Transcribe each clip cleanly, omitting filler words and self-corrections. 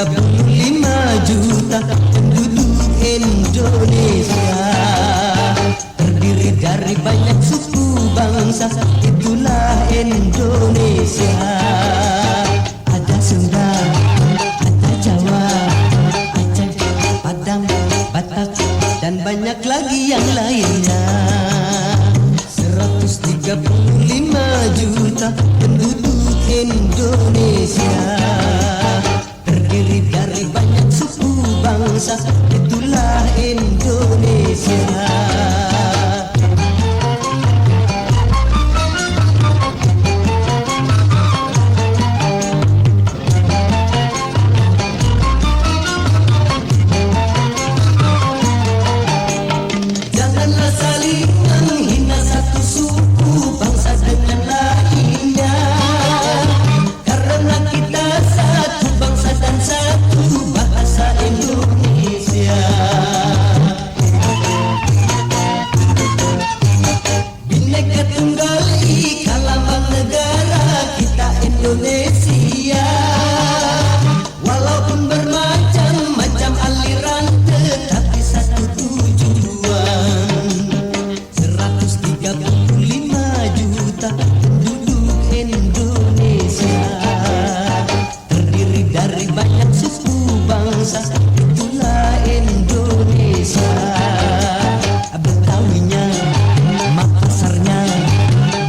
135 juta penduduk Indonesia, terdiri dari banyak suku bangsa, itulah Indonesia. Ada Sunda, ada Jawa, Aceh, Padang, Batak, dan banyak lagi yang lainnya. 135 juta penduduk Indonesia, terdiri dari banyak suku bangsa, itulah Indonesia. Janganlah saling menghina satu suku bangsa dengan lainnya, karena kita satu bangsa dan satu bahasa Indonesia. Bhinneka Tunggal Ika lambang negara kita Indonesia, walaupun bermacam-macam aliran tetapi satu tujuan. 135 juta penduduk Indonesia, terdiri dari banyak suku bangsa, itulah Indonesia. Betawinya, Makassarnya,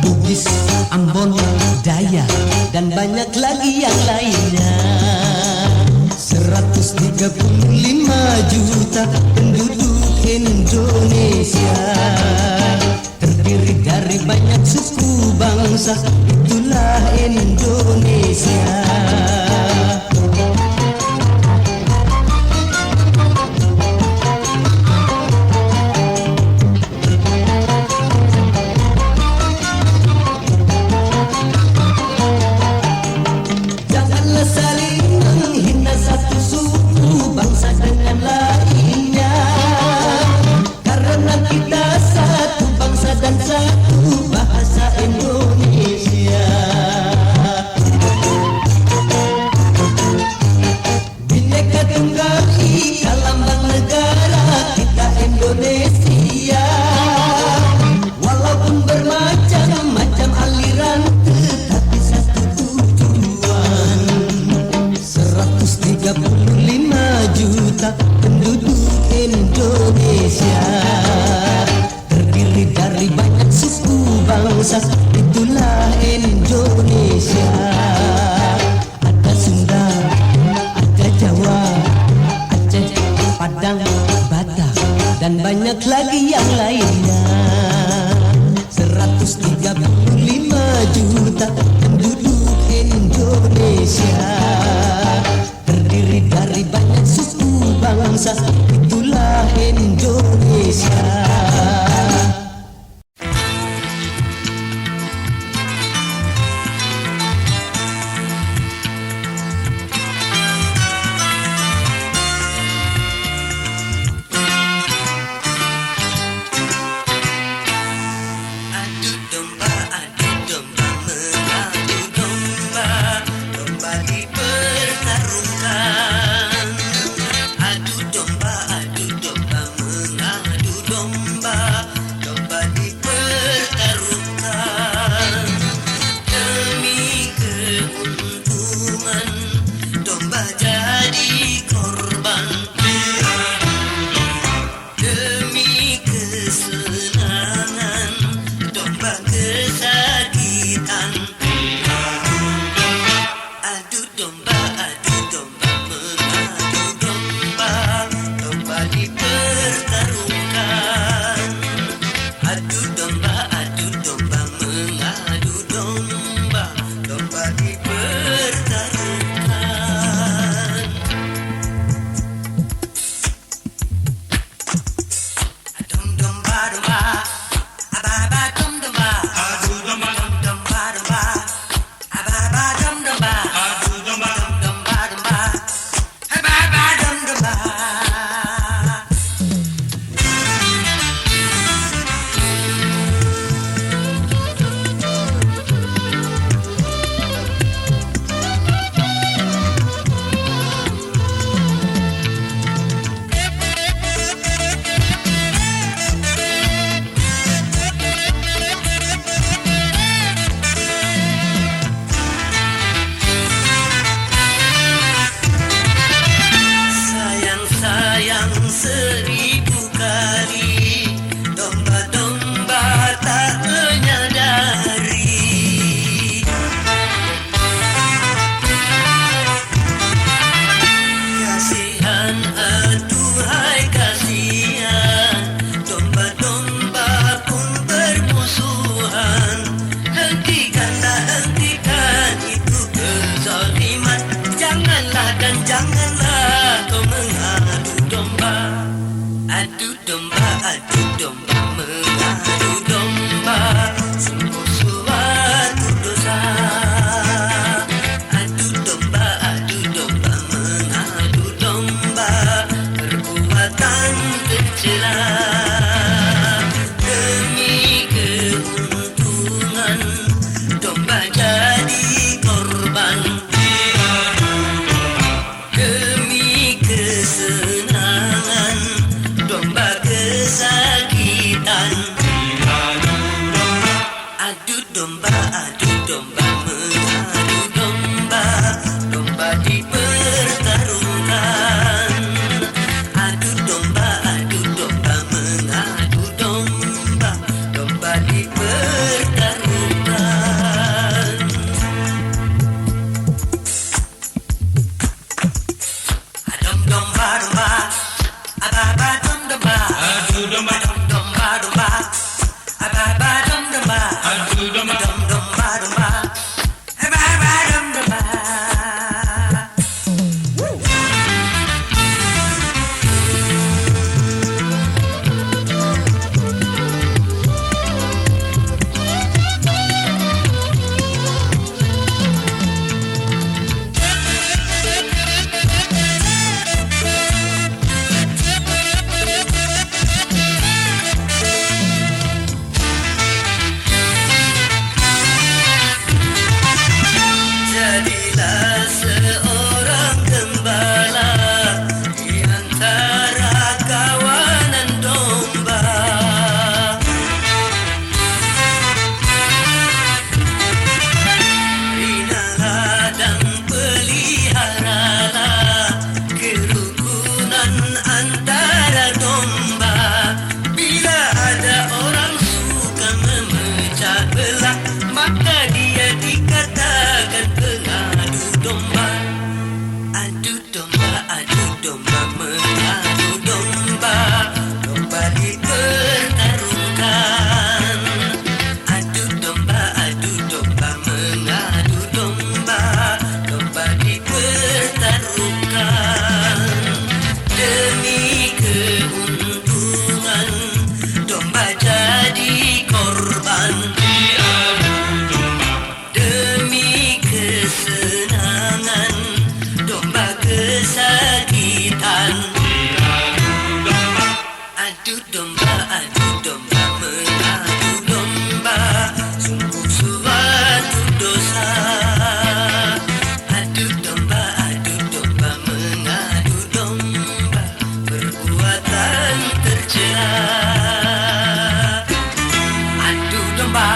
Bugis, Ambon, Dayak, dan banyak lagi yang lainnya. 135 juta penduduk Indonesia, terdiri dari banyak suku bangsa, itulah Indonesia. Janganlah saling menghina satu suku bangsa dengan lainnya, karena kita satu bangsa dan satu bahasa Indonesia. kesakitan. Adu domba mengadu domba, sungguh suatu dosa. Adu domba mengadu domba, perbuatan tercela. Adu domba.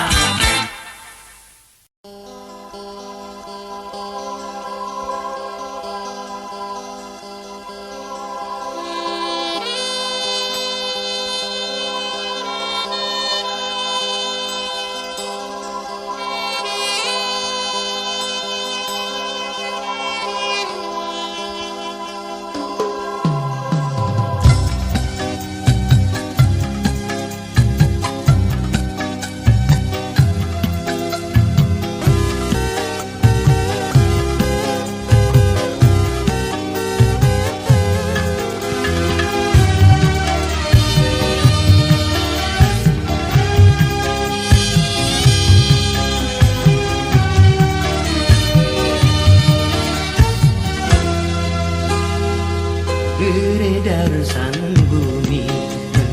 Beredar sang bumi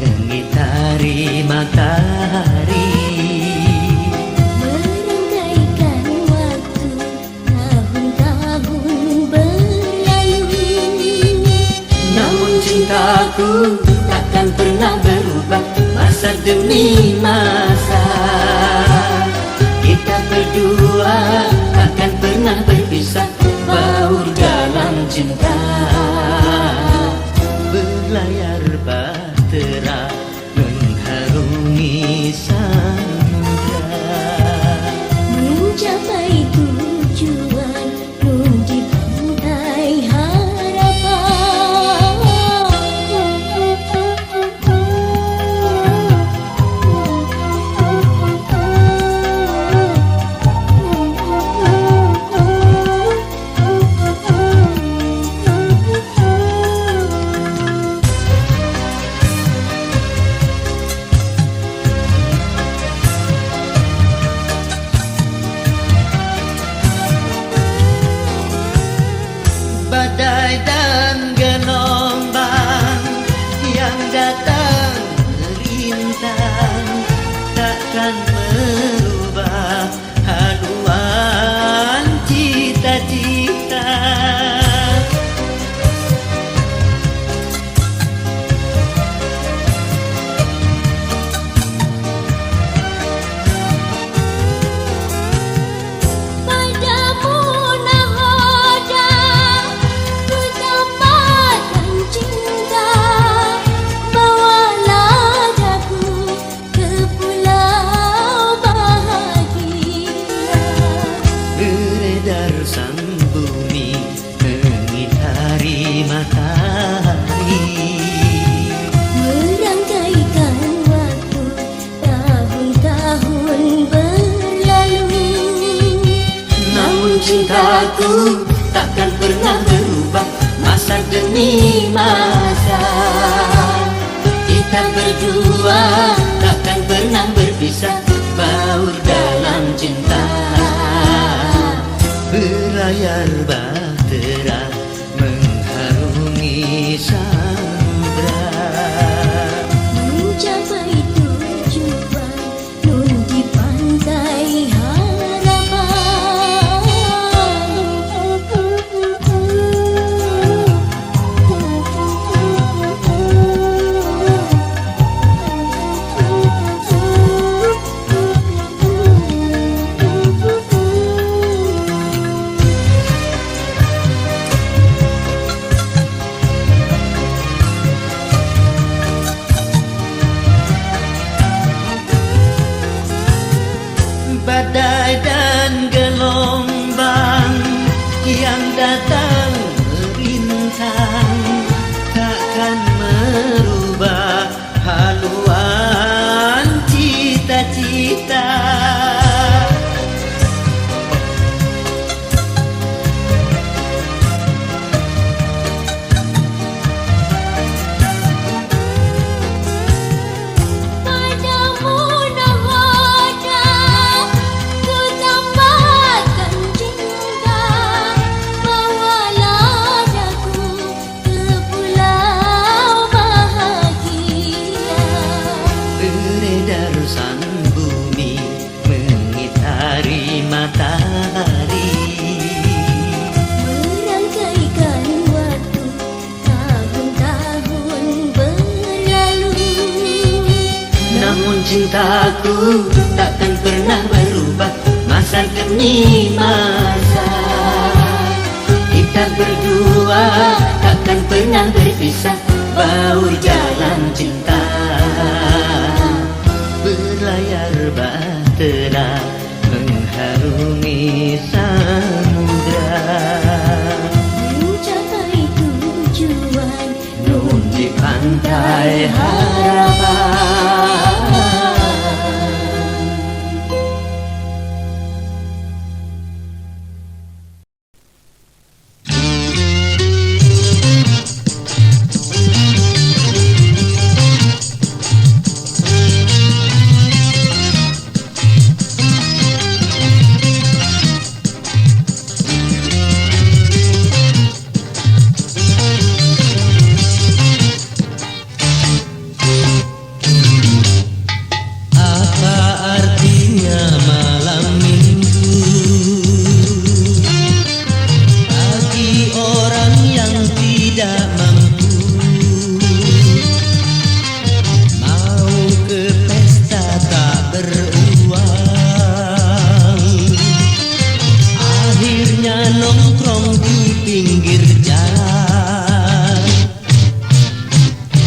mengitari matahari, merangkaikan waktu tahun-tahun berlalu. namun cintaku takkan pernah berubah masa demi masa. Kita berdua takkan pernah berpisah, baur dalam cinta. Berlayar bahtera mengharungi samudra, Mencapai tujuan nun di pantai badai dan gelombang yang datang merintang takkan merubah haluan cita-cita. padamu nahoda ku dapatkan cinta. Bawalah daku ke pulau bahagia. Beredar sang bumi mengitari matahari, Merangkaikan waktu tahun-tahun berlalu. namun cintaku takkan pernah berubah masa demi masa. Kita berdua takkan pernah berpisah, baur dalam cinta. Berlayar bahtera mengharungi samudra, Mencapai tujuan nun di pantai harapan. cintaku takkan pernah berubah masa demi masa. Kita berdua takkan pernah berpisah, baur jalan cinta. Berlayar bahtera mengharungi samudra, mencapai tujuan nun di pantai harapan.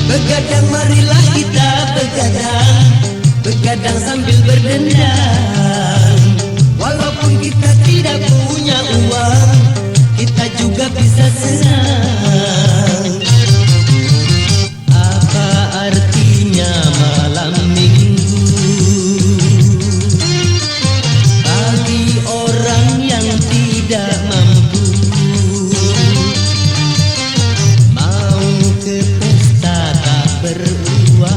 Begadang marilah kita begadang, begadang sambil berdendang. Walaupun kita tidak punya uang, kita juga bisa senang. Apa artinya malam minggu bagi orang yang tidak mampu? Mau ke pesta tak beruang,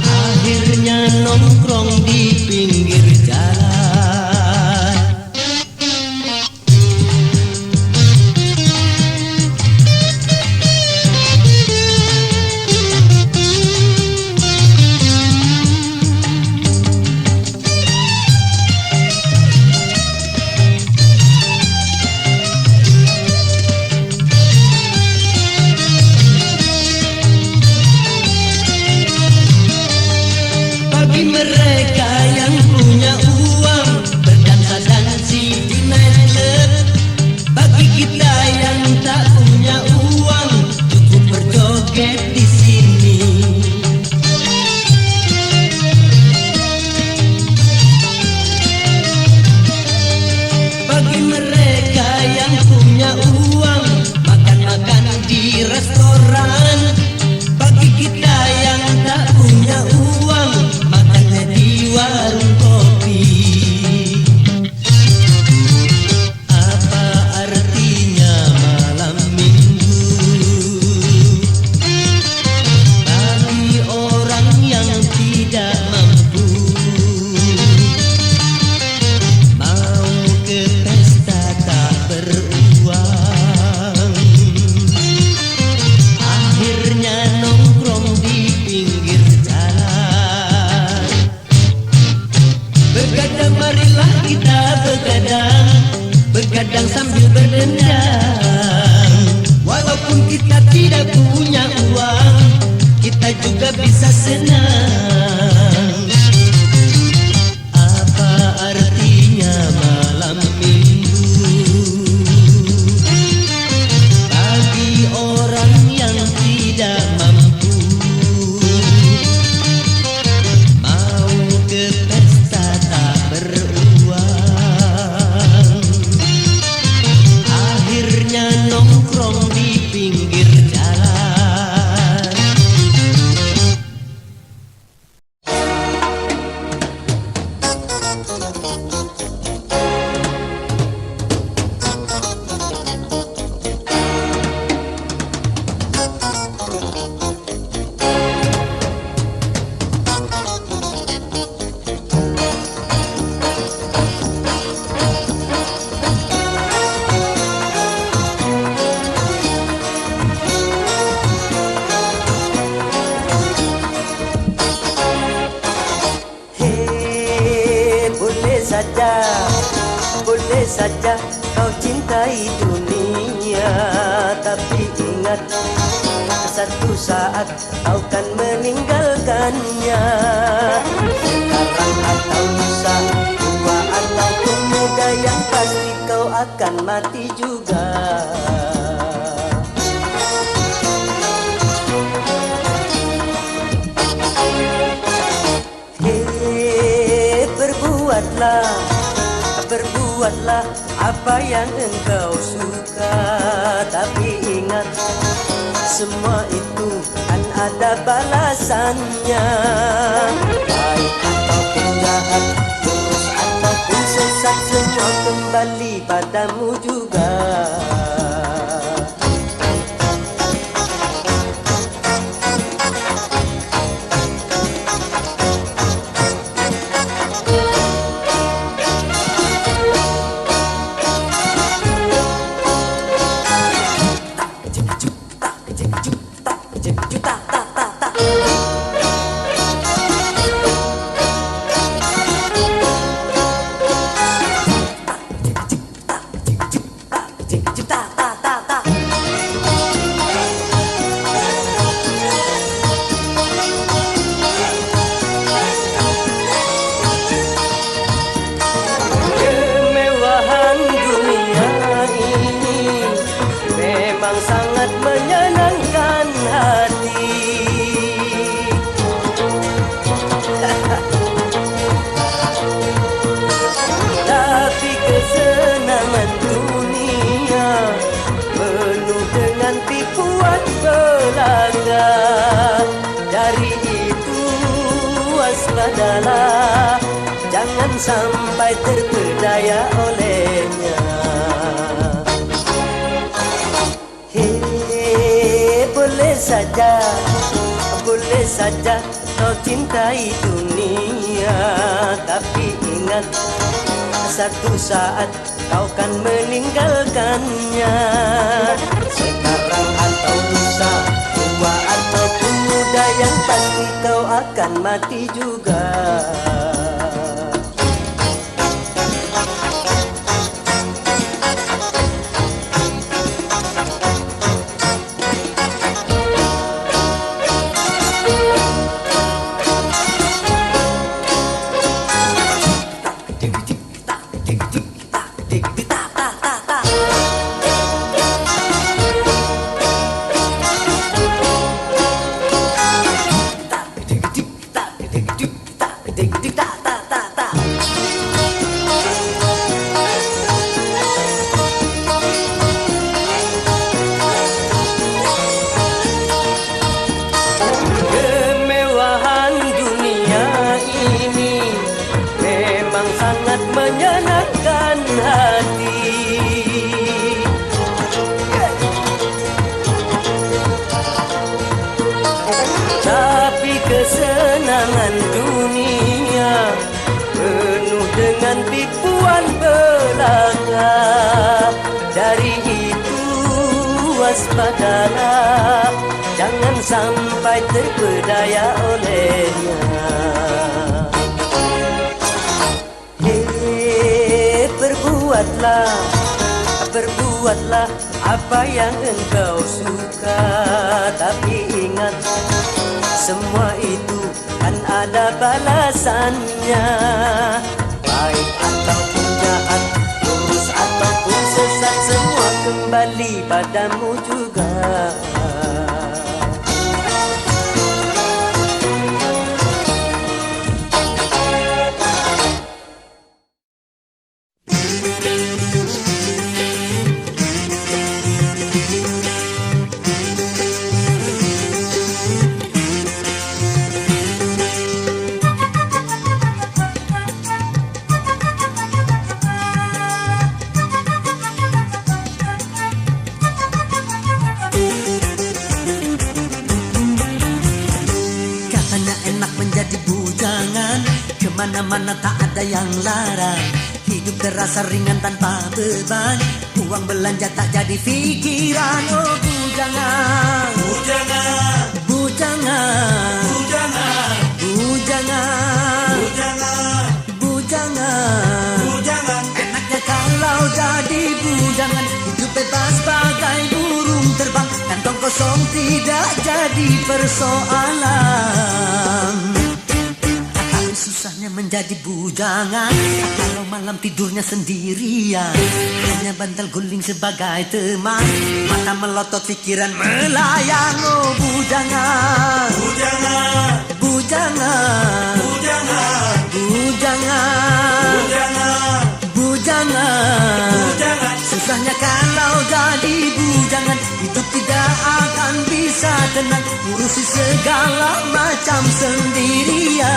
akhirnya nongkrong di pinggir jalan. Bagi mereka yang punya uang, berdansa-dansi di nightclub. Bagi kita yang tak punya uang, cukup berjoget di sini. Bagi mereka yang punya uang, makan-makan di restoran. Bagi kita yang tak punya uang, makannya di warung kopi. Apa artinya malam minggu bagi orang yang tidak mampu? Mau ke pesta tak beruang, akhirnya nongkrong di pinggir jalan. Begadang marilah kita begadang, begadang sambil berdendang. Walaupun kita tidak punya uang, kita juga bisa senang. Apa artinya malam minggu bagi orang yang tidak mampu? Mau ke pesta tak beruang, akhirnya nongkrong di pinggir jalan. Boleh saja kau cintai dunia, tapi ingat satu saat kau kan meninggalkannya. Sekarang atau lusa, tua ataupun muda, yang pasti kau akan mati juga. Berbuatlah apa yang engkau suka, tapi ingat semua itu kan ada balasannya. Baik ataupun jahat, lurus ataupun sesat, semua kembali padamu juga. Kemewahan dunia ini memang sangat menyenangkan hati. Tapi kesenangan dunia penuh dengan tipuan belaka. Dari itu waspadalah, jangan sampai terpedaya olehnya. Boleh saja kau cintai dunia, tapi ingat satu saat kau kan meninggalkannya. Sekarang atau lusa, tua ataupun muda, yang pasti kau akan mati juga. Kemewahan dunia ini memang sangat menyenangkan hati. Tapi kesenangan dunia penuh dengan tipuan belaka. Dari itu waspadalah, jangan sampai terpedaya olehnya. Berbuatlah apa yang engkau suka, tapi ingat semua itu kan ada balasannya. Baik ataupun jahat, lurus ataupun sesat, semua kembali padamu juga. Kemana-mana tak ada yang larang, hidup terasa ringan tanpa beban, uang belanja tak jadi pikiran. Oh bujangan, bujangan, bujangan, bujangan, bujangan, bujangan, bujangan, bujangan. Enaknya kalau jadi bujangan, hidup bebas bagai burung terbang tanpa kantong kosong tidak jadi persoalan. Tapi susahnya menjadi bujangan kalau malam tidurnya sendirian, hanya bantal guling sebagai teman, mata melotot pikiran melayang. Oh bujangan, bujangan, bujangan, bujangan, bujangan, bujangan, bujangan. Susahnya kalau jadi bujangan, hidup tidak akan bisa tenang, ngurusi segala macam sendirian.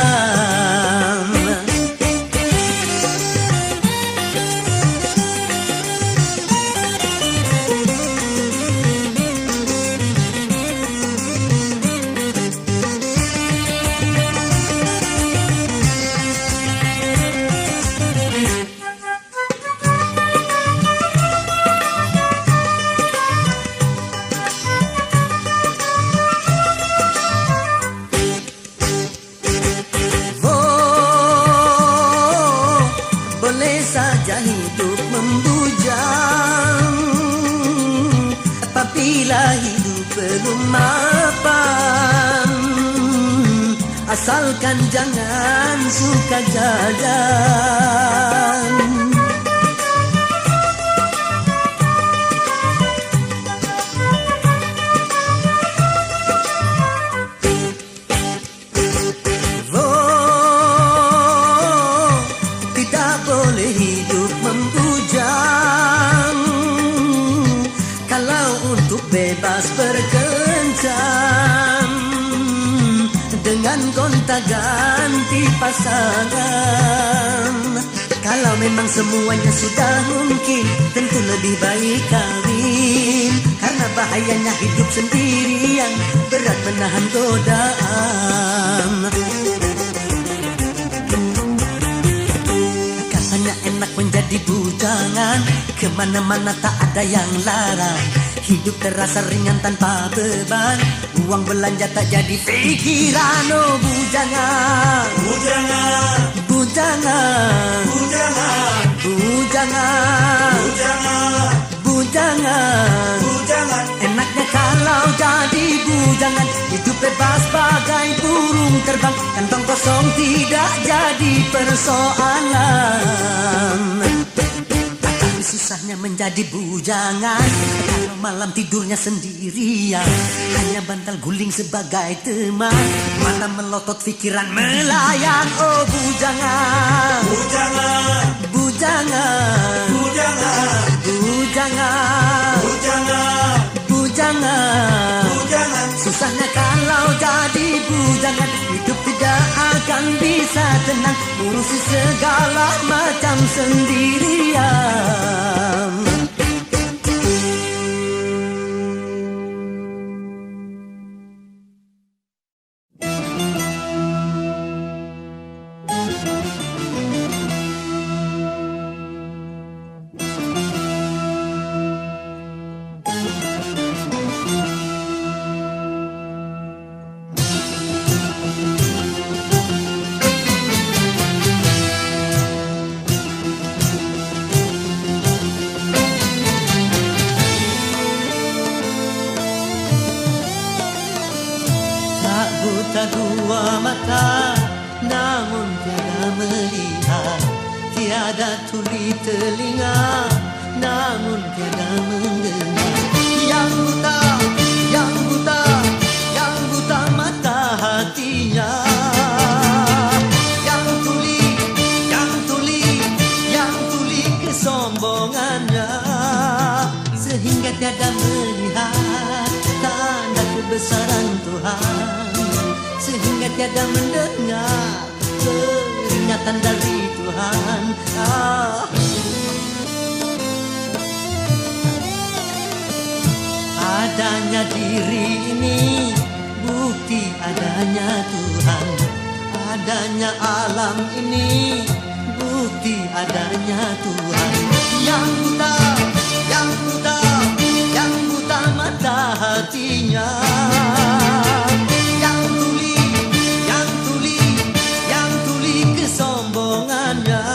Boleh saja hidup membujang apabila hidup belum mapan, asalkan jangan suka jajan. Boleh hidup membujang kalau untuk bebas berkencan dengan gonta-ganti pasangan. Kalau memang semuanya sudah mungkin, tentu lebih baik kawin, karena bahayanya hidup sendirian, berat menahan godaan. Enak menjadi bujangan, kemana-mana tak ada yang larang, hidup terasa ringan tanpa beban, uang belanja tak jadi pikiran. Oh bujangan, bujangan, bujangan, bujangan, bujangan, bujangan, bujangan, bujangan. Enaknya kalau jadi bujangan, hidup bebas bagai burung terbang, kantong kosong tidak jadi persoalan. Tapi susahnya menjadi bujangan kalau malam tidurnya sendirian, hanya bantal guling sebagai teman, mata melotot pikiran melayang. Oh bujangan, bujangan, bujangan, bujangan, bujangan, bujangan, bujangan, bujangan. Susahnya kalau jadi bujangan, hidup tidak akan bisa tenang, ngurusi segala macam sendirian. Buta dua mata, namun tiada melihat, tiada tuli telinga, namun tiada mendengar. Yang buta, yang buta, yang buta mata hatinya, yang tuli, yang tuli, yang tuli kesombongannya, sehingga tiada melihat tanda kebesaran Tuhan, sehingga tiada mendengar peringatan dari Tuhan. Adanya diri ini bukti adanya Tuhan, adanya alam ini bukti adanya Tuhan. Yang buta, yang buta, yang buta mata hatinya, yang tuli, yang tuli, yang tuli kesombongannya.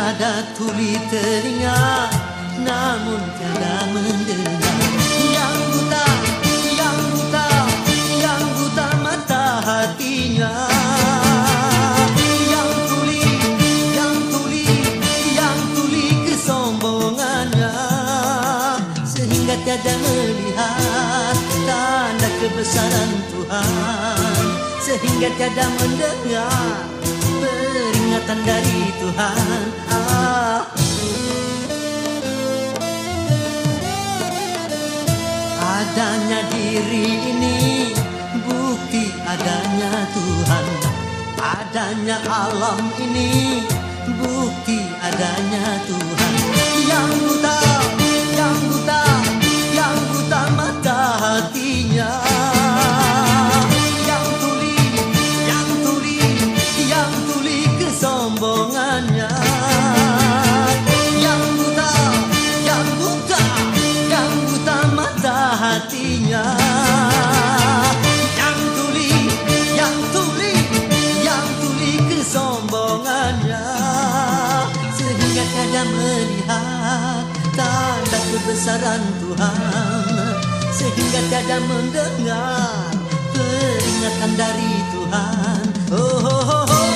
tiada tuli telinga, namun tiada mendengar. Yang buta, yang buta, yang buta mata hatinya. Yang tuli, yang tuli, yang tuli kesombongannya, sehingga tiada melihat tanda kebesaran Tuhan, sehingga tiada mendengar peringatan dari Tuhan. Adanya diri ini bukti adanya Tuhan. Adanya alam ini bukti adanya Tuhan. Yang buta, yang buta, yang buta mata hatinya. Yang tuli, yang tuli, yang tuli kesombongannya. Yang buta, yang buta, yang buta mata hatinya. Yang tuli, yang tuli, yang tuli kesombongannya, sehingga tiada melihat tanda kebesaran Tuhan, sehingga tiada mendengar peringatan dari Tuhan. Oh, oh, oh, oh.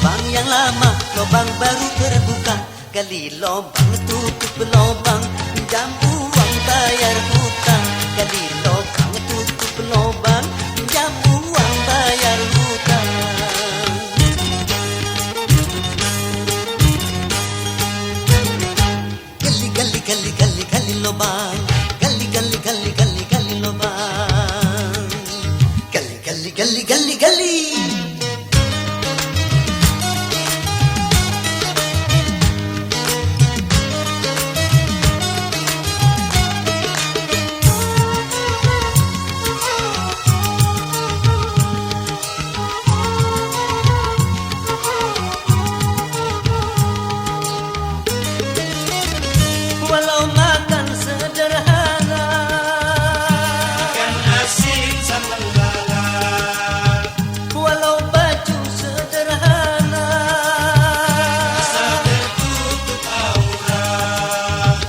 lubang yang lama, lubang baru terbuka. Gali lubang, tutup lubang, pinjam uang bayar hutang. Gali lubang, tutup lubang, pinjam uang bayar hutang. Gali gali gali gali gali lubang, gali gali gali gali gali lubang, gali gali gali gali gali. Walau makan sederhana, Ikan asin sambal lala, walau baju sederhana, asal tertutup aurat.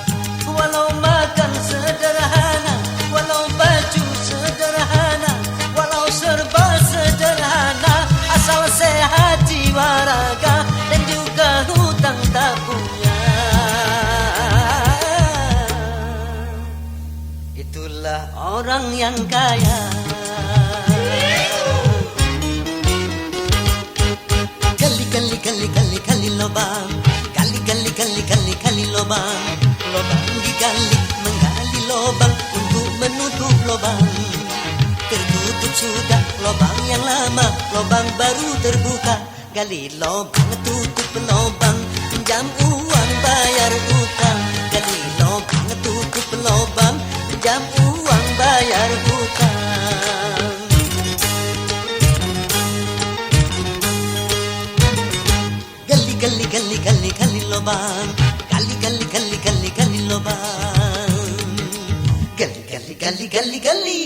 walau makan sederhana, walau baju sederhana, walau serba sederhana, asal sehat jiwa raga dan juga hutang tak punya. Itulah orang yang kaya. Gali gali gali gali gali lubang, gali gali gali gali gali lubang, lubang digali menggali lubang untuk menutup lubang. Tertutup sudah lubang yang lama, lubang baru terbuka. Gali lubang, tutup lubang, pinjam uang bayar hutang. Gali lubang, tutup lubang, pinjam uang bayar hutang. Gali gali gali gali gali lubang, gali gali gali gali gali lubang, gali gali gali gali gali.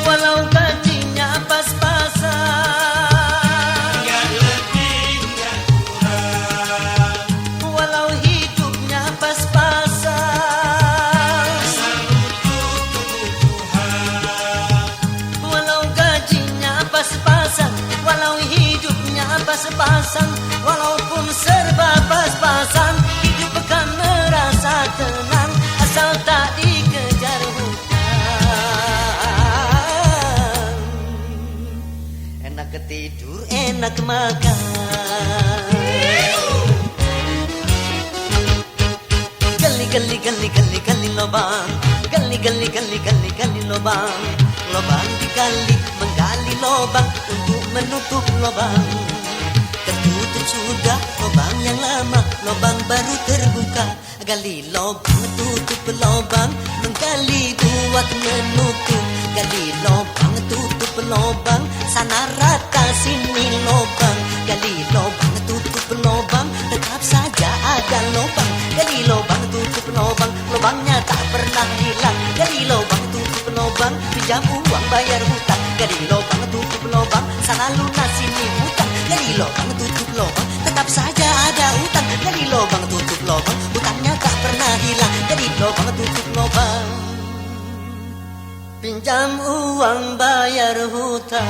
Walau gajinya pas-pasan, Nggak lebih nggak kurang, walau hidupnya pas-pasan, asal untuk kebutuhan. walau gajinya pas-pasan, walau hidupnya pas-pasan, walaupun serba pas-pasan, hidup akan merasa tenang asal tak dikejar hutang. Enak tidur, enak makan. Gali gali gali gali gali lubang, gali gali gali gali gali lubang, lubang digali menggali lubang untuk menutup lubang. Tertutup sudah lubang yang lama, lubang baru terbuka. Gali lubang, tutup lubang, menggali buat menutup. Gali lubang, tutup lubang, sana rata sini lubang. Gali lubang, tutup lubang, tetap saja ada lubang. Gali lubang, tutup lubang, lubangnya tak pernah hilang. Gali lubang, tutup lubang, pinjam uang bayar hutang. Gali lubang, tutup lubang, sana lunas sini hutang. Gali lubang, tutup lubang, tetap saja ada hutang. Gali lubang, tutup lubang, hutangnya tak pernah hilang. Gali lubang, tutup lubang, pinjam uang bayar hutang.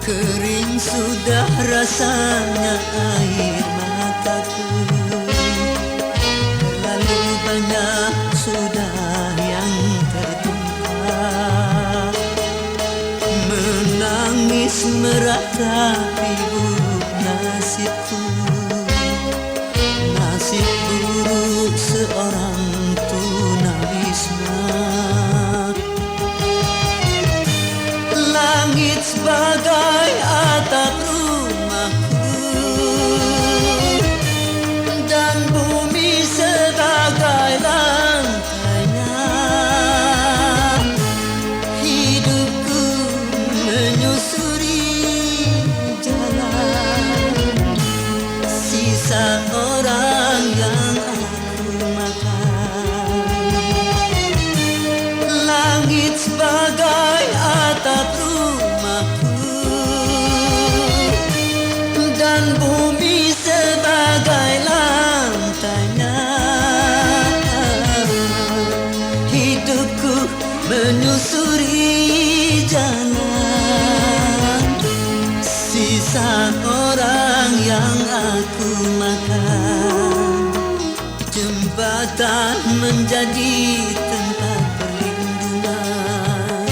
Kering sudah rasanya air mataku, terlalu banyak sudah yang tertumpah. Menangis meratapi buruk nasibku, nasib buruk seorang tunawisma. Langit sebagai atap rumahku, yang aku makan. Jembatan menjadi tempat perlindungan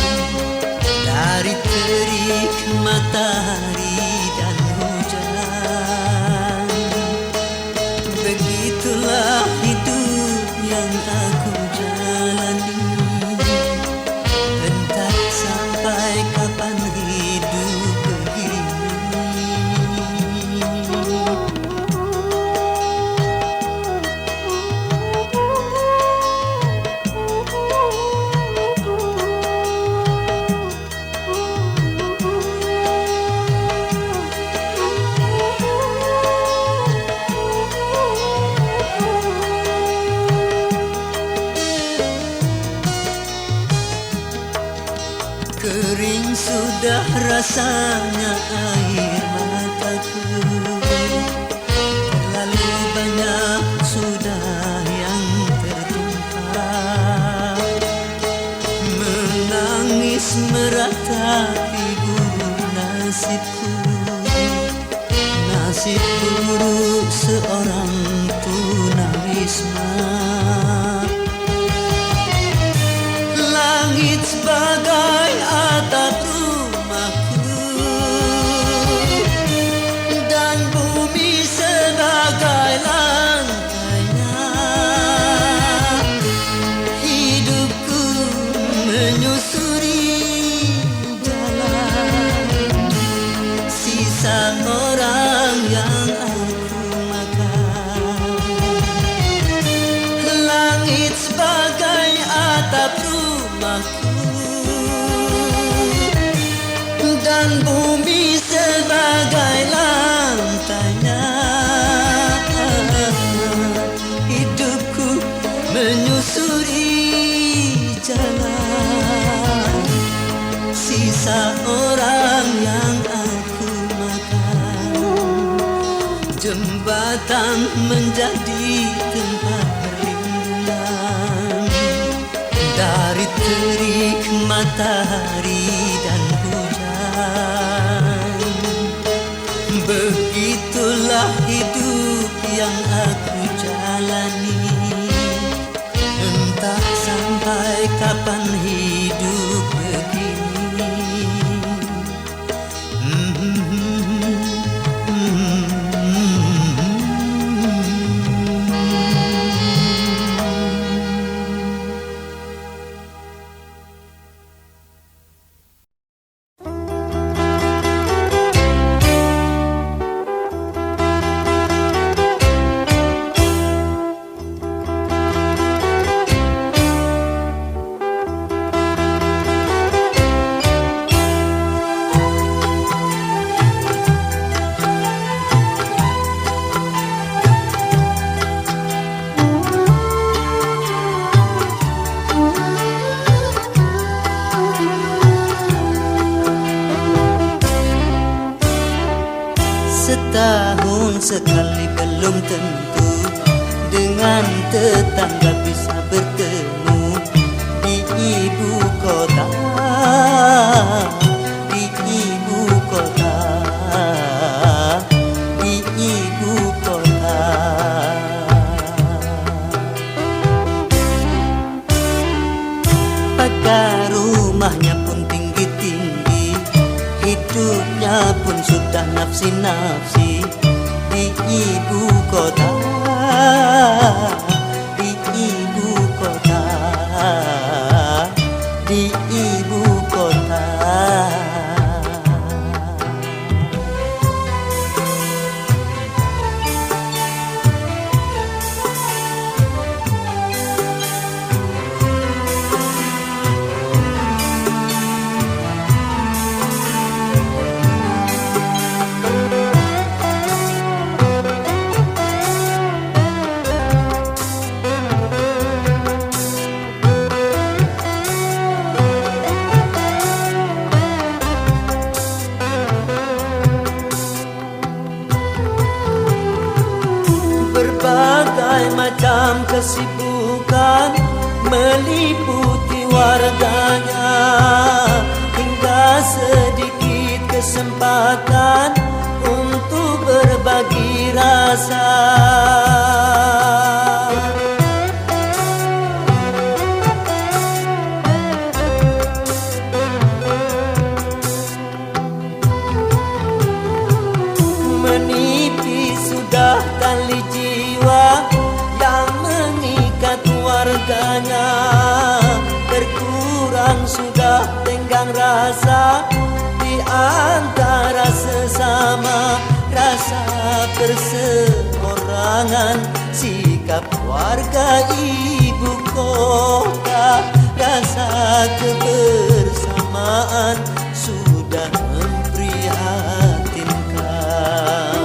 dari terik matahari dan hujan. Begitulah hidup yang aku jalani, entah sampai kapan hidup begini. Kering sudah rasanya air mataku, terlalu banyak sudah yang tertumpah. Menangis meratapi buruk nasibku, nasib buruk seorang tunawisma. Langit sebagai atap rumahku dan bumi sebagai lantainya. Hidupku menyusuri jalan sisa orang yang aku makan. Langit sebagai atap rumahku dan bumi sebagai lantainya. Hidupku menyusuri jalan sisa orang yang aku makan. Jembatan menjadi tempat perlindungan dari terik matahari dan hujan. Begitulah hidup yang aku jalani, entah sampai kapan hidup begini. Setahun sekali belum tentu dengan tetangga bisa bertemu di ibu kota, di ibu kota, di ibu kota. Pagar rumahnya pun tinggi-tinggi, hidupnya pun sudah nafsi-nafsi di ibu kota, di ibu kota, di ibu kota. Berbagai macam kesibukan meliputi warganya, hingga sedikit kesempatan untuk berbagi rasa. Menipis sudah tali jiwa yang mengikat warganya, berkurang sudah tenggang rasa di antara sesama, rasa perseorangan, sikap warga ibu kota, rasa kebersamaan sudah memprihatinkan.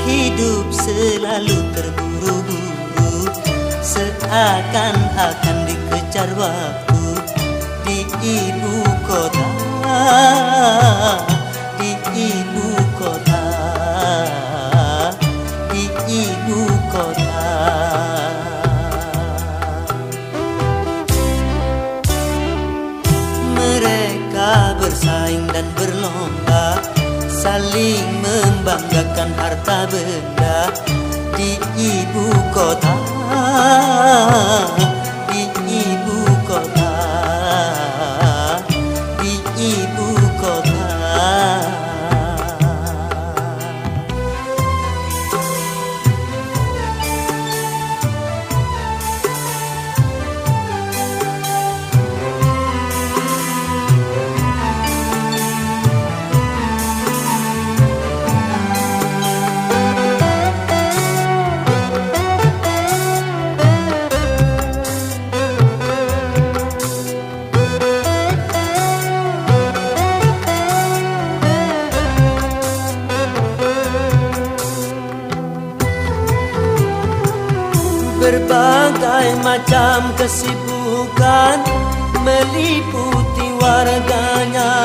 Hidup selalu terburu-buru, seakan-akan dikejar waktu di ibu kota, di ibu kota, di ibu kota. Mereka bersaing dan berlomba, saling membanggakan harta benda di ibu kota, di ibu kota, di ibu kota. Berbagai macam kesibukan meliputi warganya,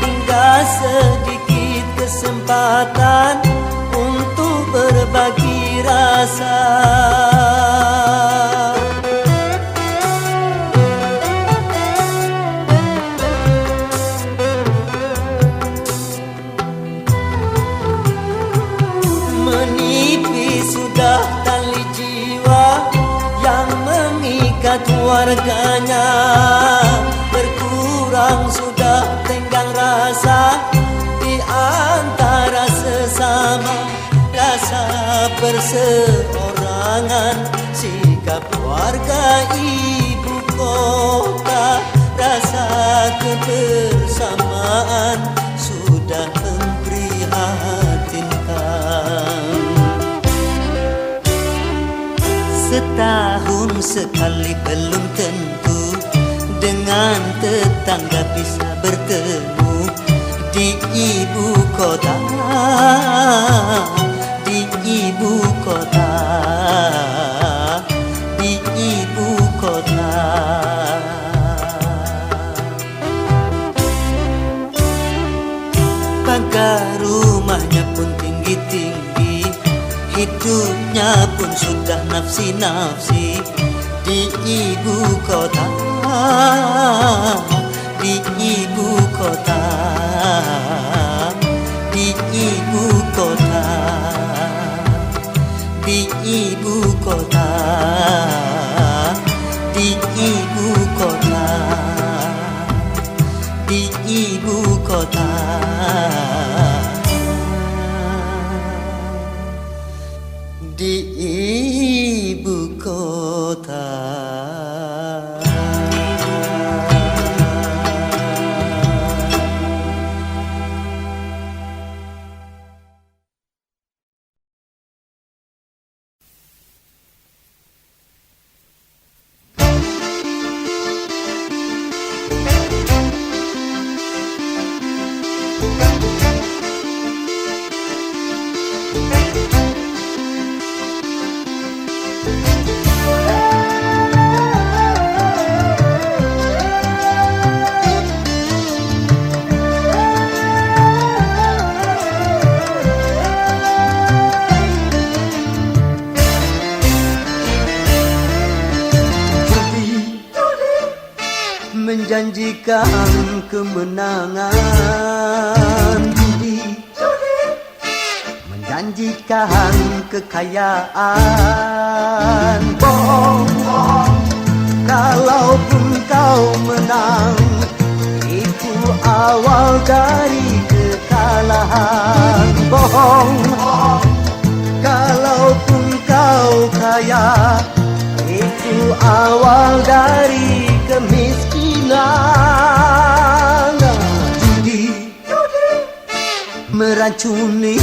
hingga sedikit kesempatan untuk berbagi rasa. Menipis sudah tali jiwa yang mengikat warganya, berkurang sudah tenggang rasa di antara sesama, rasa perseorangan, sikap warga ibu kota, rasa kebersamaan sudah memprihatinkan. Setahun sekali belum tentu dengan tetangga bisa bertemu di ibu kota, di ibu kota, di ibu kota. Pagar rumahnya pun tinggi-tinggi, hidupnya pun sudah nafsi-nafsi di ibu kota, di ibu kota, di ibu kota, di ibu kota, di ibu kota, di ibu kota. Di ibu kota. Menjanjikan kemenangan, menjanjikan kekayaan. Bohong, kalaupun kau menang, itu awal dari kekalahan. Bohong, kalaupun kau kaya, itu awal dari kemiskinan. Judi meracuni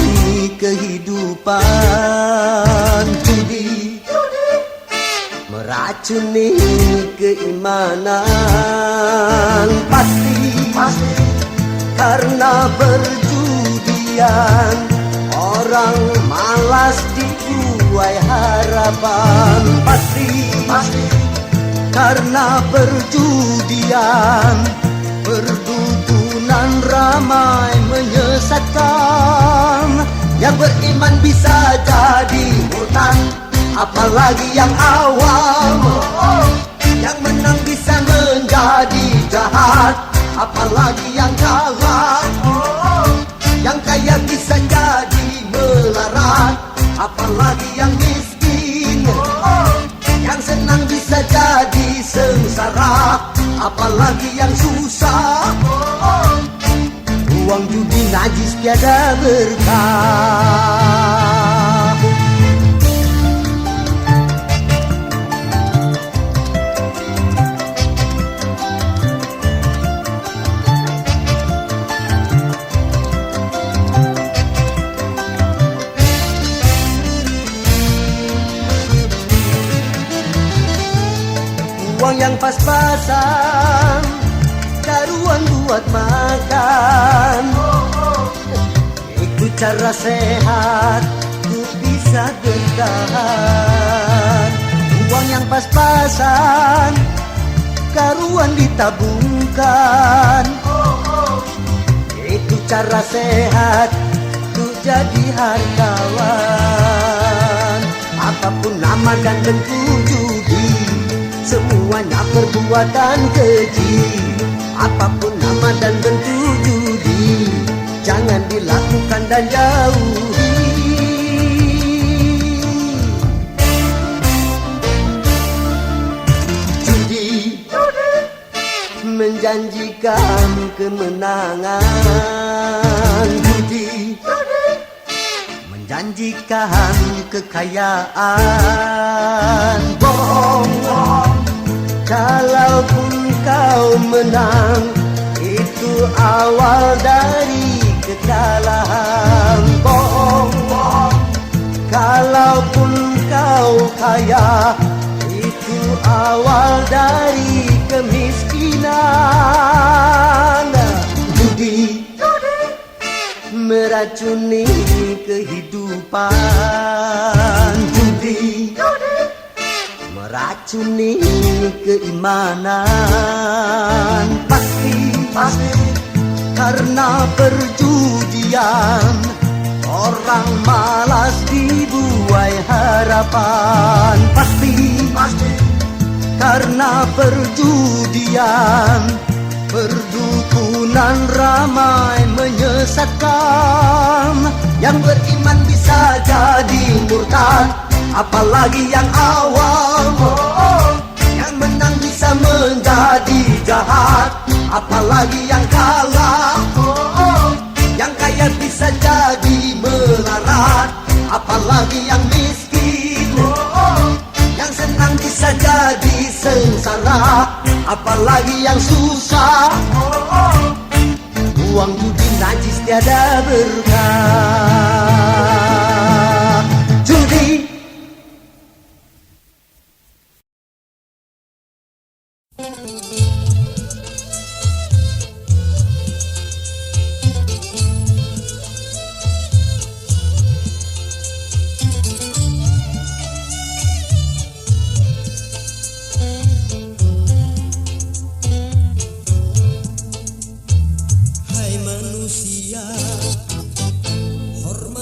kehidupan. Judi meracuni keimanan. Pasti karena perjudian orang malas dibuai harapan. Pasti karena perjudian perdukunan ramai menyesatkan. Yang beriman bisa jadi murtad, apalagi yang awam. Yang menang bisa menjadi jahat, apalagi yang kalah. Yang kaya bisa jadi melarat, apalagi yang miskin. Yang senang bisa jadi sengsara, apalagi yang susah. Uang judi najis tiada berkah. Uang yang pas-pasan, taruhan buat makan. Itu cara sehat untuk bisa bertahan. Uang yang pas-pasan, karuan ditabungkan. Itu cara sehat untuk jadi hartawan. Apapun nama dan bentuk judi, semuanya perbuatan keji. Apapun nama dan bentuk judi, jangan dilakukan dan jauhi. Judi menjanjikan kemenangan. Judi menjanjikan kekayaan. Bohong, kalaupun kau menang, itu awal dari kekalahan. Bohong, kalaupun kau kaya, itu awal dari kemiskinan. Judi meracuni kehidupan. Judi meracuni keimanan. Pasti karena perjudian orang malas dibuai harapan. Pasti karena perjudian perdukunan ramai menyesatkan. Yang beriman bisa jadi murtad, apalagi yang awam. Yang menang bisa menjadi jahat, apalagi yang kalah. Yang kaya bisa jadi melarat, apalagi yang miskin. Yang senang bisa jadi sengsara, apalagi yang susah. Uang judi najis tiada berkah. Judi Hai manusia, hormat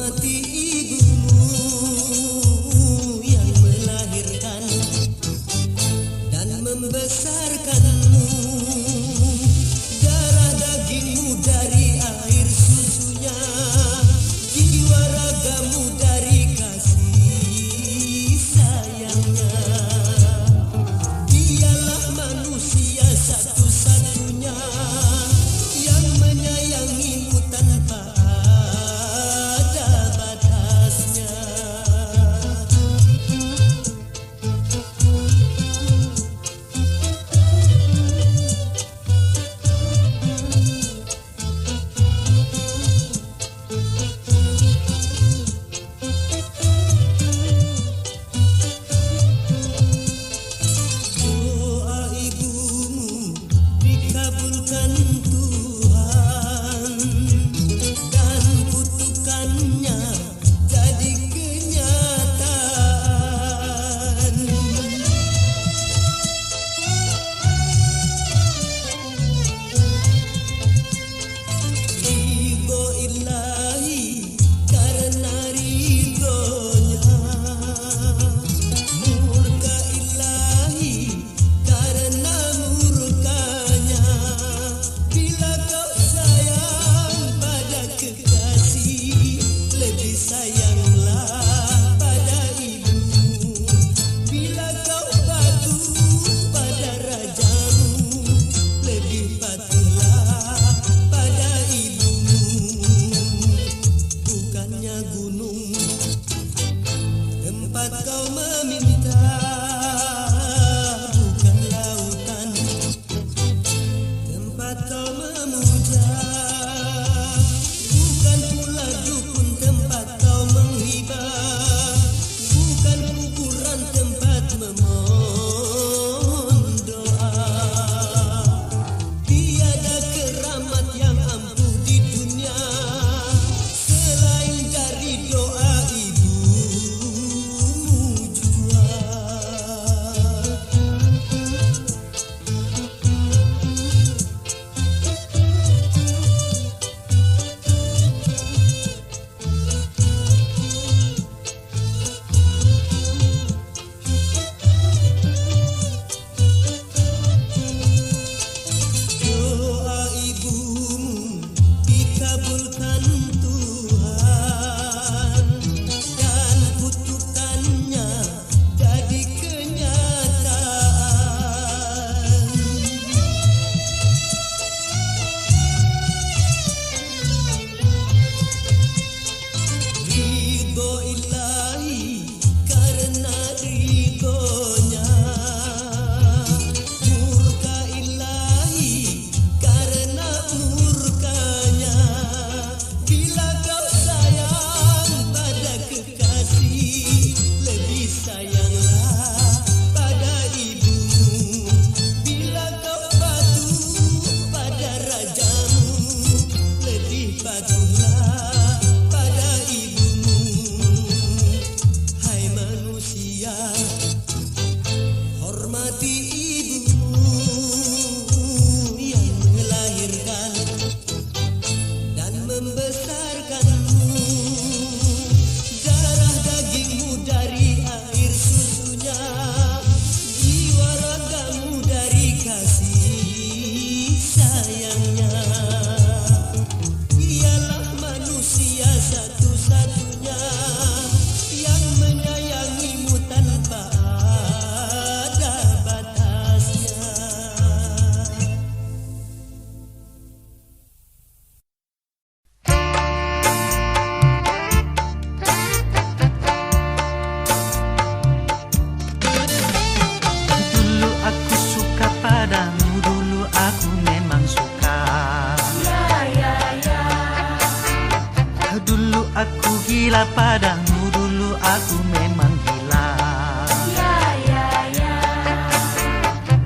gila padamu, dulu aku memang gila.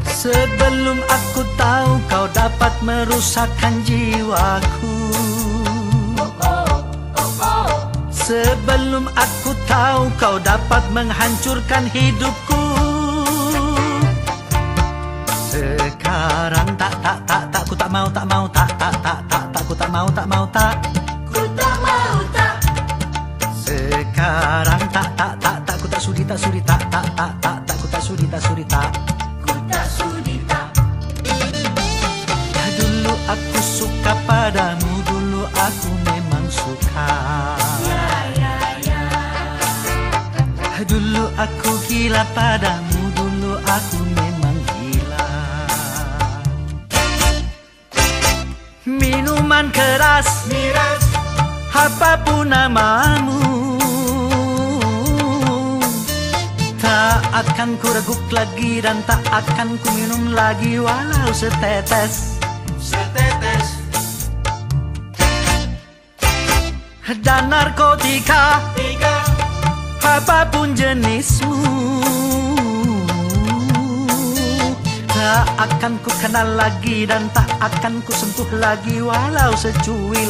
Sebelum aku tahu kau dapat merusakkan jiwaku. Sebelum aku tahu kau dapat menghancurkan hidupku. Sekarang tak, ku tak mau, tak, ku tak mau, Ku tak mau tak. Sekarang tak, ku tak sudi, tak, ku tak sudi, tak. Ku tak sudi tak. Dulu aku suka padamu, dulu aku memang suka. Dulu aku gila padamu, dulu aku memang gila. Minuman keras, miras, apapun namamu, tak akan ku reguk lagi dan tak akan ku minum lagi walau setetes. Dan narkotika, apapun jenismu, tak akan ku kenal lagi dan tak akan ku sentuh lagi walau secuil.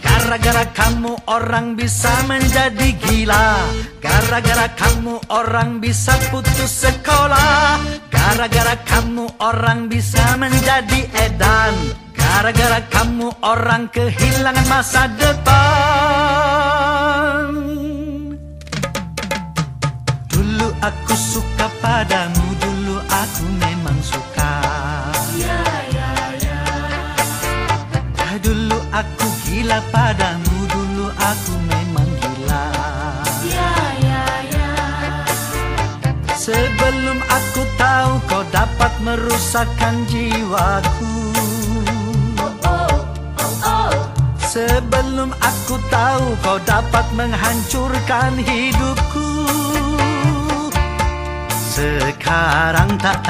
Gara-gara kamu orang bisa menjadi gila. Gara-gara kamu orang bisa putus sekolah. Gara-gara kamu orang bisa menjadi edan. Gara-gara kamu orang kehilangan masa depan. Dulu aku suka padamu, dulu aku memang suka. Dulu aku gila padamu, dulu aku memang gila. Sebelum aku tahu kau dapat merusakkan jiwaku. Sebelum aku tahu kau dapat menghancurkan hidupku. Sekarang tak,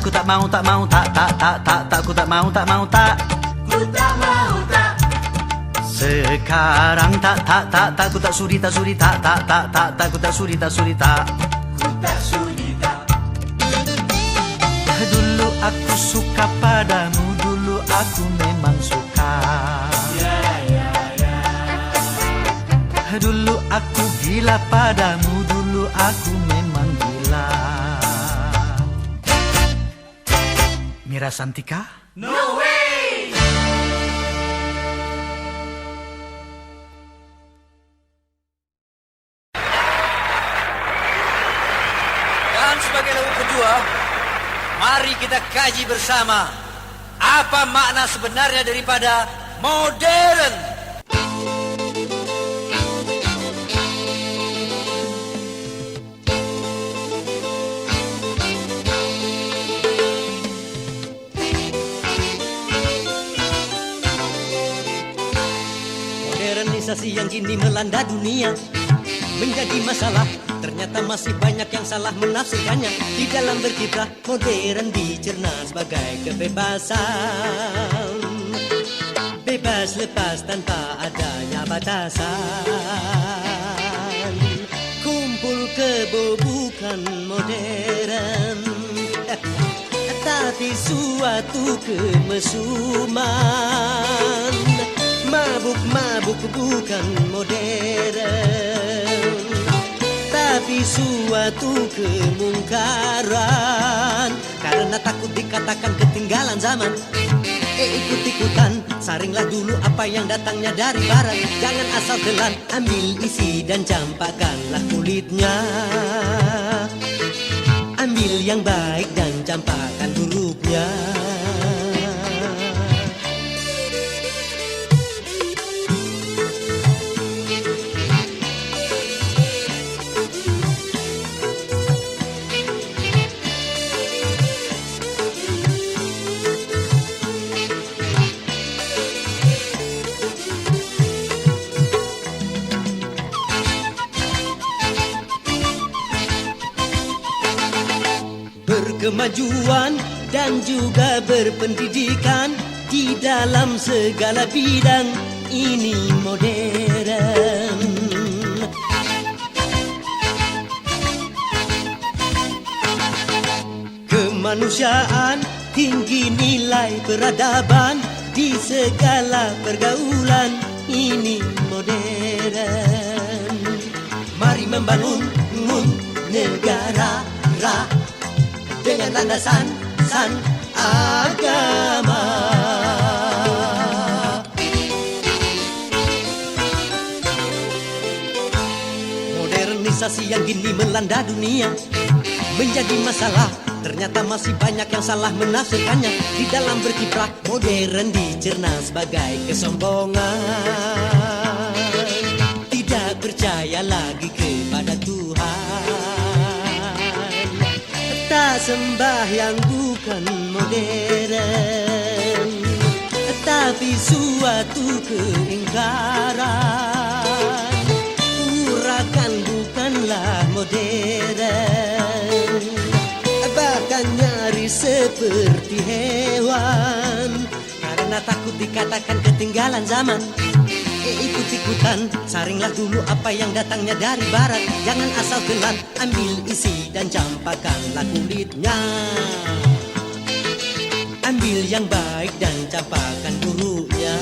ku tak mau, tak, ku tak mau, tak. Ku tak mau tak. Sekarang tak, ku tak sudi, tak, ku tak sudi, tak. Ku tak sudi tak. Dulu aku suka padamu, dulu aku memang suka. Dulu aku gila padamu, dulu aku memang gila. Mira Santika? No way! Dan sebagai lagu kedua, mari kita kaji bersama apa makna sebenarnya daripada modern. Modernisasi yang kini melanda dunia menjadi masalah. Ternyata masih banyak yang salah menafsirkannya. Di dalam berkiprah modern dicerna sebagai kebebasan. Bebas lepas tanpa adanya batasan. Kumpul kebo bukan modern, tapi suatu kemesuman. Mabuk-mabuk bukan modern, tapi suatu kemungkaran. Karena takut dikatakan ketinggalan zaman, ikut-ikutan, saringlah dulu apa yang datangnya dari barat. Jangan asal telan, ambil isi dan campakkanlah kulitnya. Ambil yang baik dan campakkan hurufnya. Berkemajuan dan juga berpendidikan di dalam segala bidang. ini modern. Kemanusiaan, tinggi nilai peradaban, di segala pergaulan ini modern. Mari membangun negara dengan landasan agama. Modernisasi yang kini melanda dunia menjadi masalah. Ternyata masih banyak yang salah menafsirkannya. Di dalam berkiprah, modern dicerna sebagai kesombongan. Tidak percaya lagi kepada Tuhan. Tak sembahyang bukan modern, tapi suatu keingkaran. Urakan bukanlah modern, bahkan nyaris seperti hewan. Karena takut dikatakan ketinggalan zaman, ikut-ikutan, saringlah dulu apa yang datangnya dari barat. Jangan asal telan, ambil isi dan campakkanlah kulitnya. Ambil yang baik dan campakkan buruknya.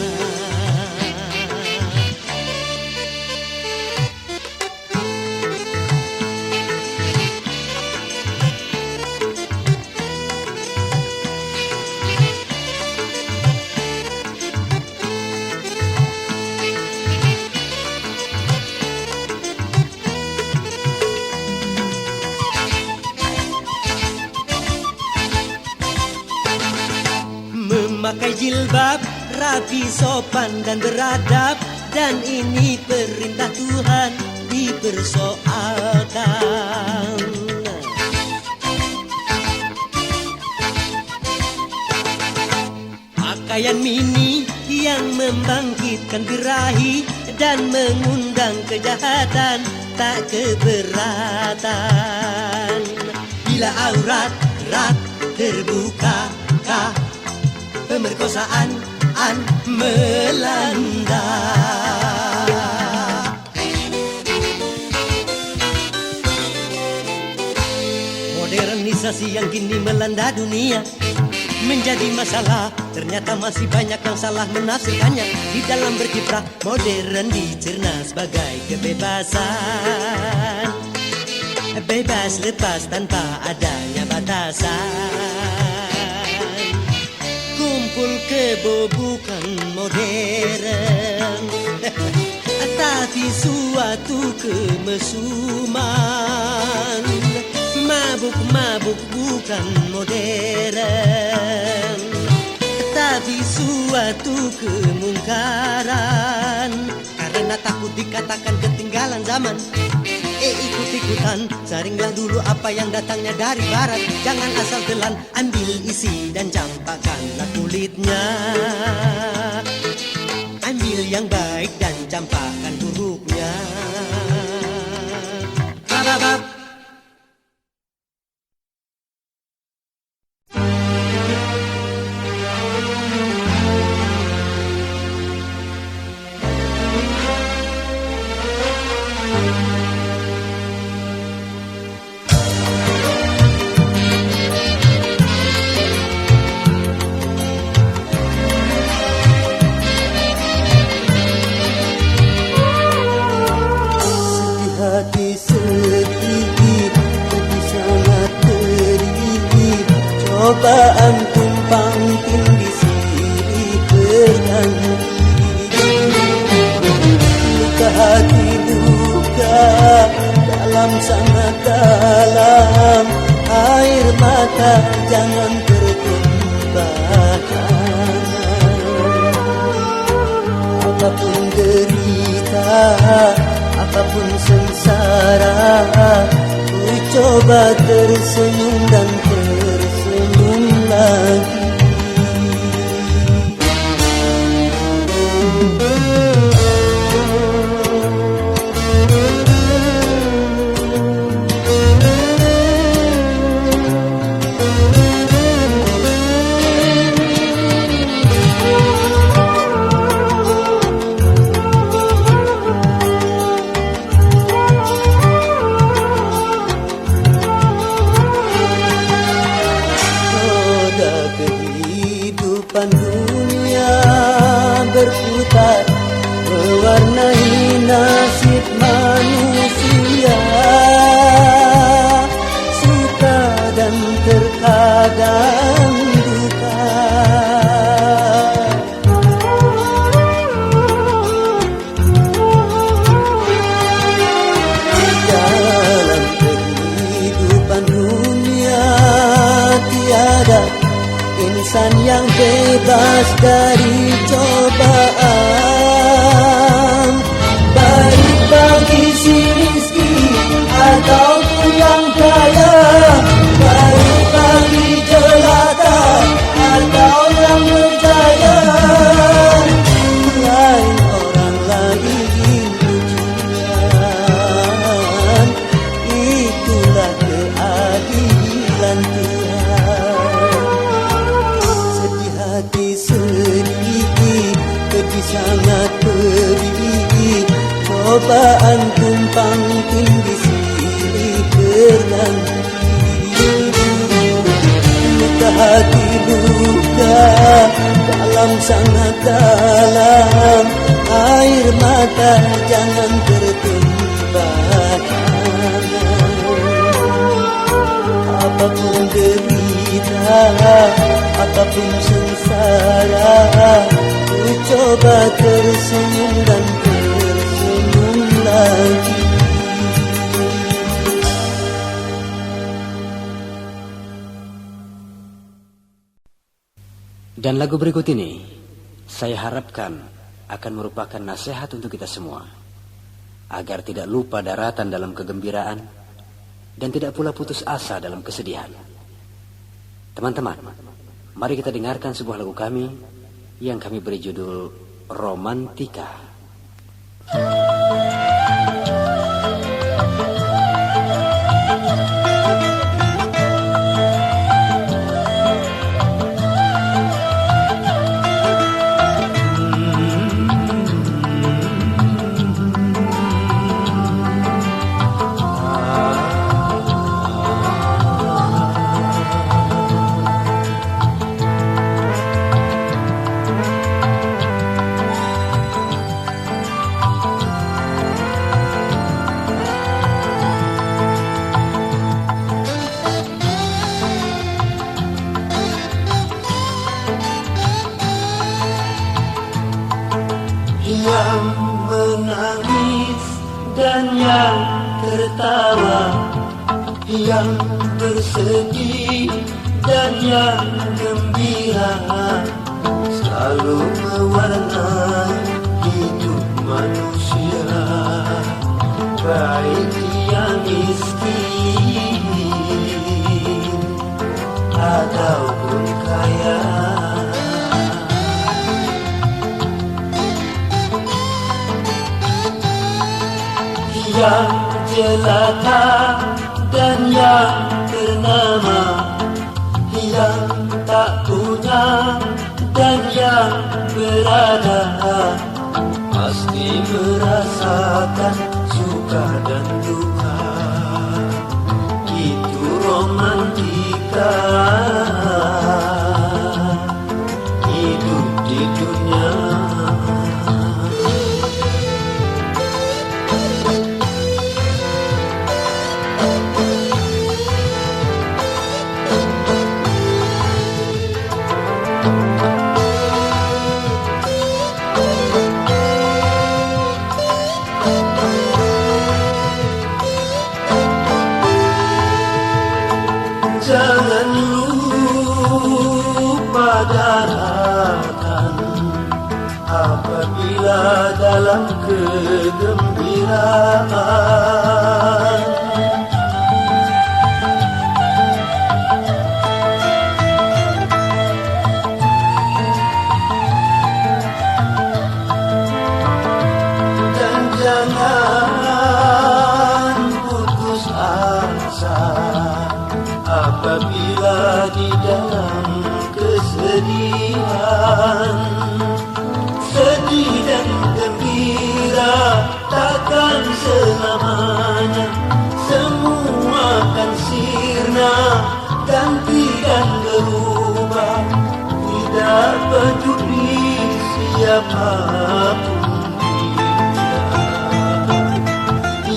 Memakai jilbab, rapi, sopan dan beradab, dan ini perintah Tuhan dipersoalkan. Pakaian mini yang membangkitkan birahi dan mengundang kejahatan, tak keberatan. Bila aurat terbuka, pemerkosaan melanda. Modernisasi yang kini melanda dunia menjadi masalah. Ternyata masih banyak yang salah menafsirkannya. Di dalam berkiprah, modern dicerna sebagai kebebasan. Bebas lepas tanpa adanya batasan. Kumpul kebo bukan modern, tapi suatu kemesuman. Mabuk-mabuk bukan modern, tapi suatu kemungkaran. Karena takut dikatakan ketinggalan zaman, ikut-ikutan, saringlah dulu apa yang datangnya dari barat. Jangan asal telan, ambil isi dan campakkanlah kulitnya. Ambil yang baik dan campakkan buruknya. Bababab. Cobaan tumpang tindih silih berganti. Luka hati luka dalam sangat dalam. Air mata jangan tertumpahkan. Apapun derita, apapun sengsara, ku coba tersenyum dan tersenyum lagi. dapat mewarnai nasib manusia. Suka dan terkadang duka. Dalam kehidupan dunia tiada insan yang bebas dari cobaan. Baik bagi si miskin ataupun yang kaya, baik bagi jelata atau yang berjaya. Lain orang lain ujian, itulah keadilan Tuhan. Sedih hati sedih, pedih sangat pedih, cobaan tumpang tindih silih berganti. Luka hati luka dalam sangat dalam, air mata jangan tertumpah. Apapun derita, apapun sengsara, ku coba tersenyum dan tersenyum lagi. Dan lagu berikut ini saya harapkan akan merupakan nasihat untuk kita semua, agar tidak lupa daratan dalam kegembiraan dan tidak pula putus asa dalam kesedihan. Teman-teman, mari kita dengarkan sebuah lagu kami yang kami beri judul Romantika. Yang menangis dan yang tertawa, yang bersedih dan yang gembira, selalu mewarnai hidup manusia. Baik yang miskin ataupun kaya. Yang jelata dan yang ternama, yang tak punya dan yang berada, pasti merasakan suka dan duka. Itu romantika hidup di dunia. Jangan lupa daratan apabila dalam kegembiraan. Dan jangan putus asa apabila di dalam kesedihan. Sedih dan gembira takkan selamanya siapapun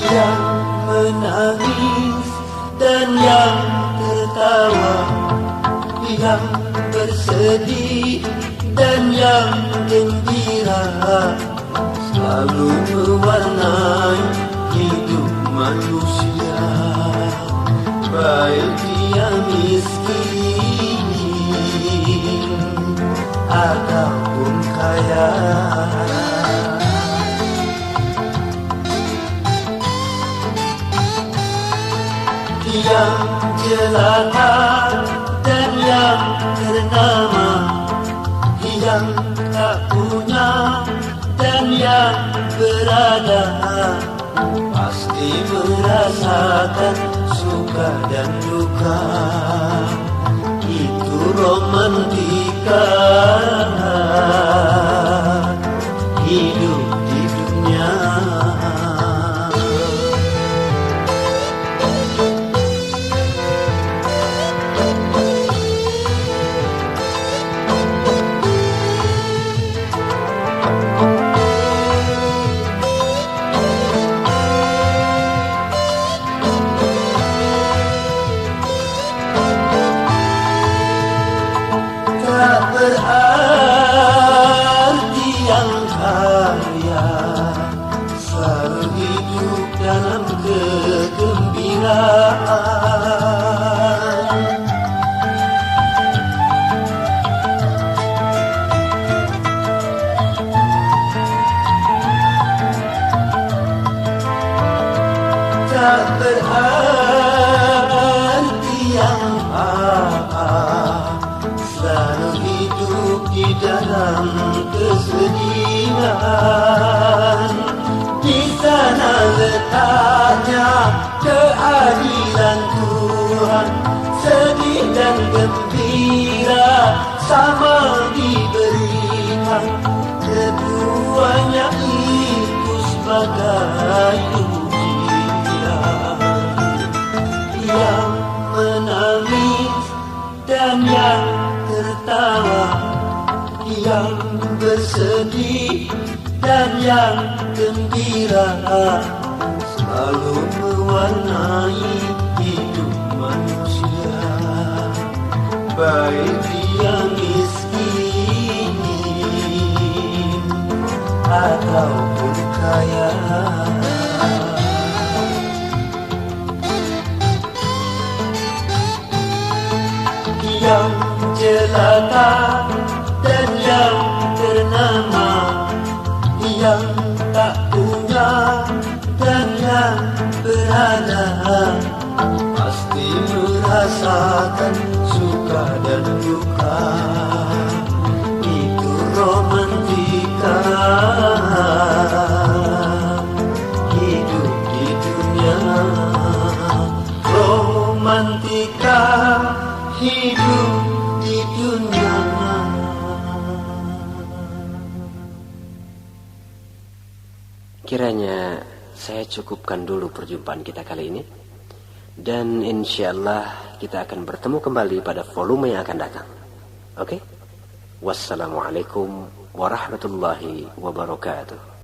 yang menangis dan yang tertawa, yang bersedih dan yang gembira, selalu mewarnai hidup manusia, baik dia miskin ataupun kaya. Yang jelata dan yang ternama, yang tak punya dan yang berada, pasti merasakan suka dan duka. Itu romantika hidup di dunia. Tak berarti yang kaya selalu hidup dalam kegembiraan. Tak berarti yang selalu hidup di dalam kesedihan. Di sana letaknya keadilan Tuhan, sedih dan gembira sama diberikan. Keduanya itu sebagai ujian. Yang menangis dan yang tertawa, yang bersedih dan yang gembira, selalu mewarnai hidup manusia, baik dia miskin ataupun kaya. Yang jelata dan yang ternama, yang tak punya dan yang berada, pasti merasakan suka dan duka. Itu romantika hidup di dunia. Romantika hidup di dunia. Kiranya saya cukupkan dulu perjumpaan kita kali ini, dan insyaallah kita akan bertemu kembali pada volume yang akan datang. Oke? Wassalamualaikum warahmatullahi wabarakatuh.